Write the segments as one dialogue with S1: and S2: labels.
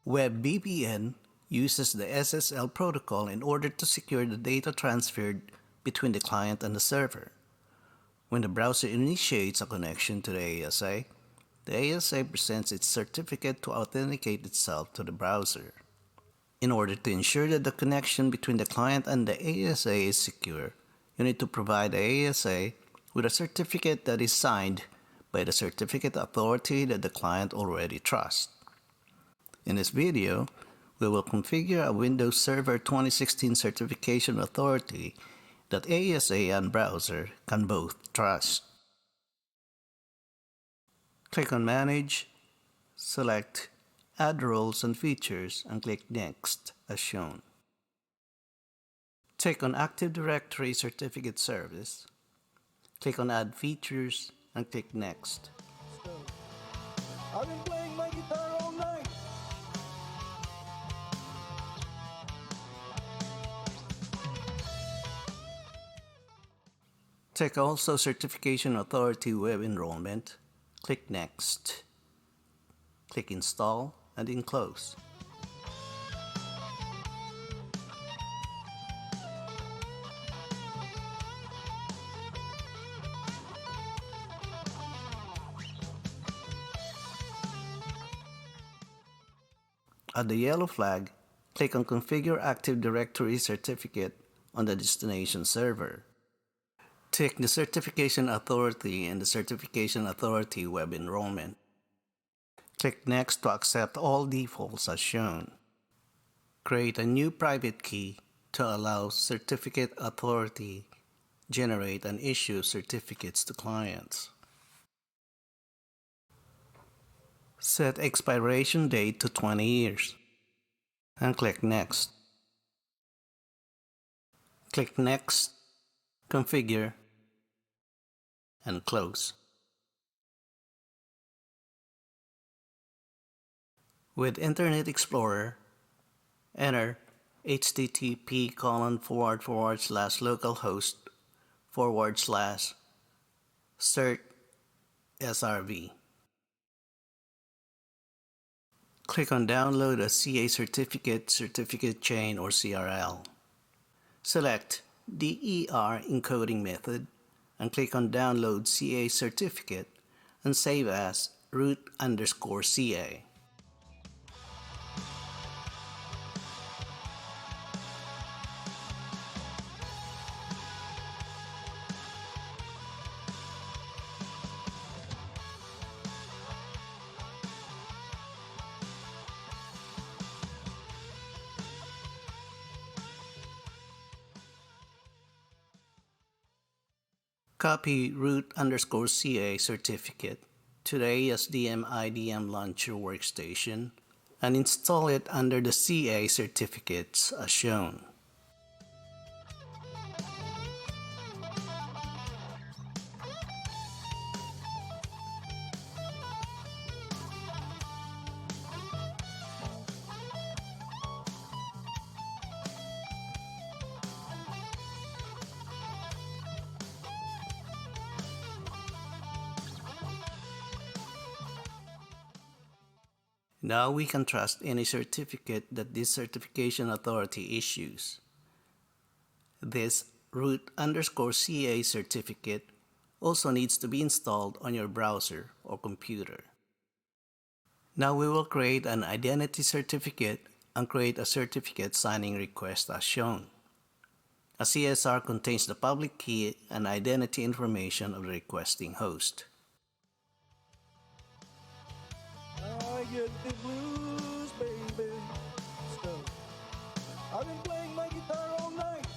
S1: WebVPN uses the SSL protocol in order to secure the data transferred between the client and the server. When the browser initiates a connection to the ASA presents its certificate to authenticate itself to the browser. In order to ensure that the connection between the client and the ASA is secure, you need to provide the ASA with a certificate that is signed by the certificate authority that the client already trusts. In this video, we will configure a Windows Server 2016 certification authority that ASA and Browser can both trust. Click on Manage, select Add Roles and Features, and click Next as shown. Click on Active Directory Certificate Service, click on Add Features, and click Next.
S2: I've been playing my guitar all night.
S1: Check also Certification Authority Web Enrollment, click Next. Click Install and then Close. At the yellow flag, click on Configure Active Directory Certificate on the destination server. Tick the Certification Authority and the Certification Authority Web Enrollment. Click Next to accept all defaults as shown. Create a new private key to allow Certificate Authority generate and issue certificates to clients. Set expiration date to 20 years and click Next. Click Next, Configure, and Close. With Internet Explorer, enter http://localhost/cert/srv. Click on Download a CA certificate chain or CRL. Select DER encoding method and click on Download CA certificate and save as root_CA. Copy root_CA certificate to the ASDM IDM Launcher workstation and install it under the CA certificates as shown. Now we can trust any certificate that this certification authority issues. This root_CA certificate also needs to be installed on your browser or computer. Now we will create an identity certificate and create a certificate signing request as shown. A CSR contains the public key and identity information of the requesting host.
S2: I get the blues, baby. Stuff. I've been playing my guitar all night.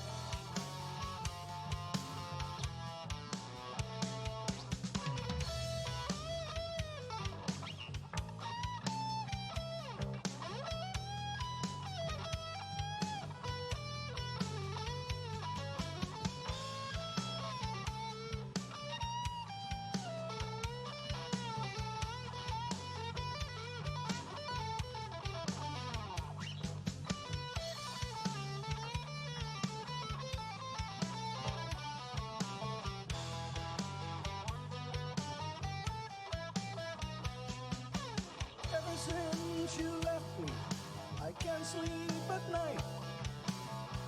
S2: can't sleep at night,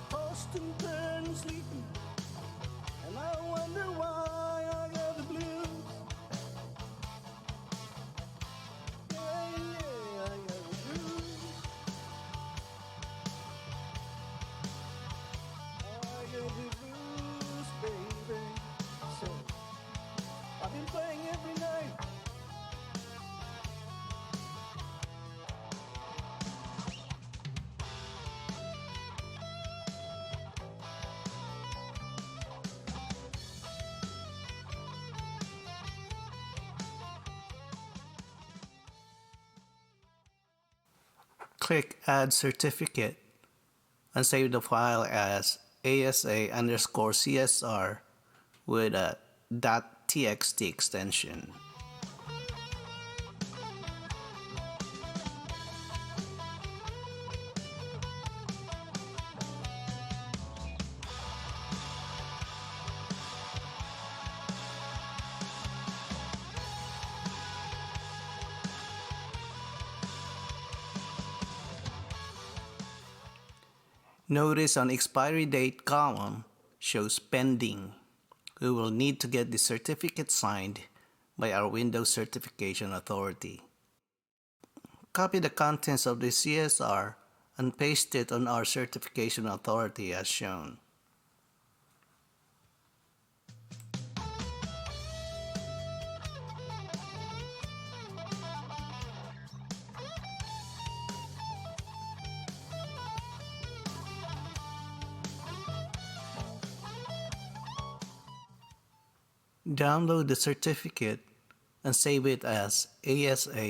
S2: tossed and turned sleepy, and I wonder why I got the blues. Yeah, yeah, I got the blues. I got the blues, baby. So I've been playing every night.
S1: Click Add Certificate and save the file as ASA_CSR with a .txt extension. Notice on expiry date column shows pending. We will need to get the certificate signed by our Windows Certification Authority. Copy the contents of the CSR and paste it on our Certification Authority as shown. Download the certificate and save it as ASA_CERT.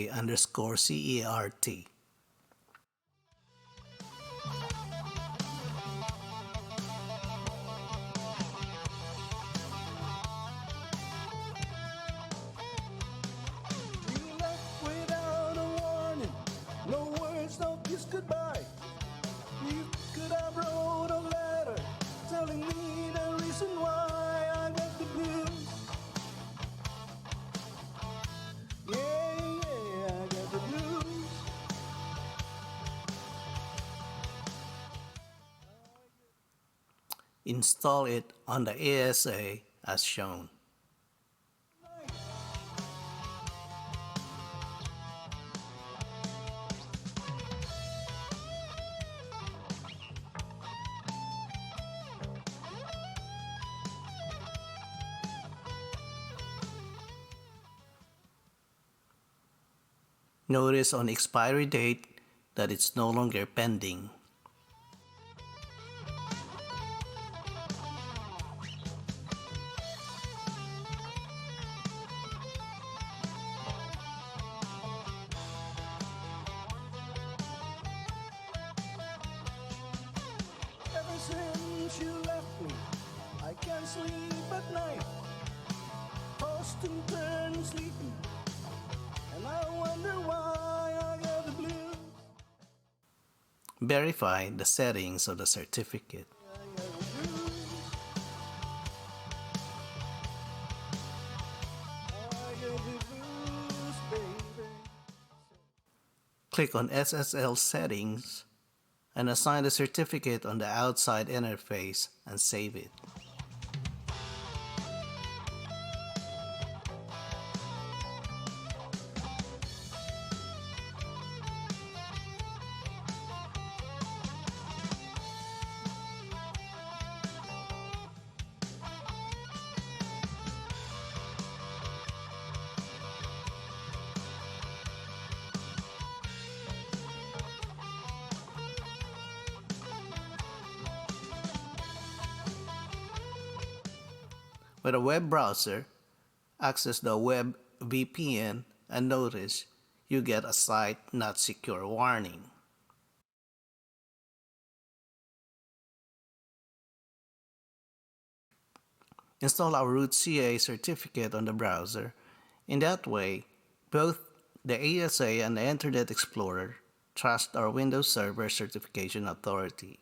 S2: You left without a warning, no words, no kiss goodbye. You could have wrote a letter telling me the reason why I got the blues. Yeah, yeah, I got the blues.
S1: Install it on the ASA as shown. Notice on expiry date that it's no longer pending.
S2: Ever since you left me, I can't sleep at night, tossed and turned sleepy, and I wonder why I got the blues.
S1: Verify the settings of the certificate.
S2: I got the blues. I got the blues, baby.
S1: Click on SSL Settings and assign the certificate on the outside interface and save it. With a web browser, access the WebVPN and notice you get a site not secure warning. Install our root CA certificate on the browser. In that way, both the ASA and the Internet Explorer trust our Windows Server Certification Authority.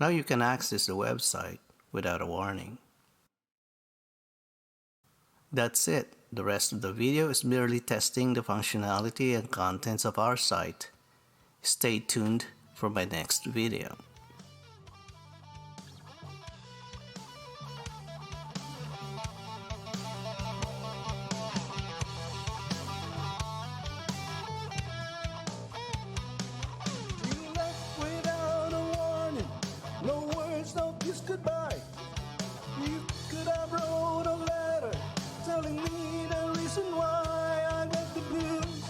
S1: Now you can access the website without a warning. That's it. The rest of the video is merely testing the functionality and contents of our site. Stay tuned for my next video.
S2: You left without a warning. No words, no kiss goodbye. You could have wrote a letter telling me the reason why I got the blues.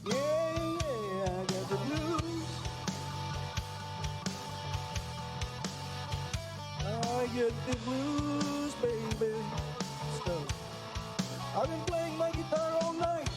S2: Yeah, I got the blues. I get the blues, baby. So, I've been playing my guitar all night.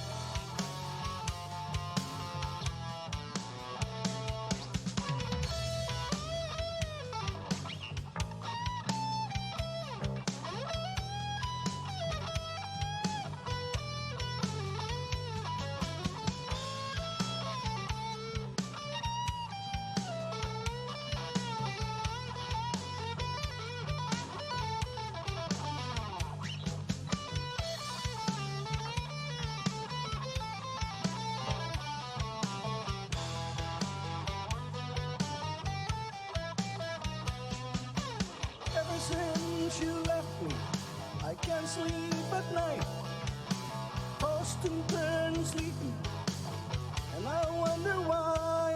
S2: Ever since you left me, I can't sleep at night. Tossed and turned sleepy, and I wonder why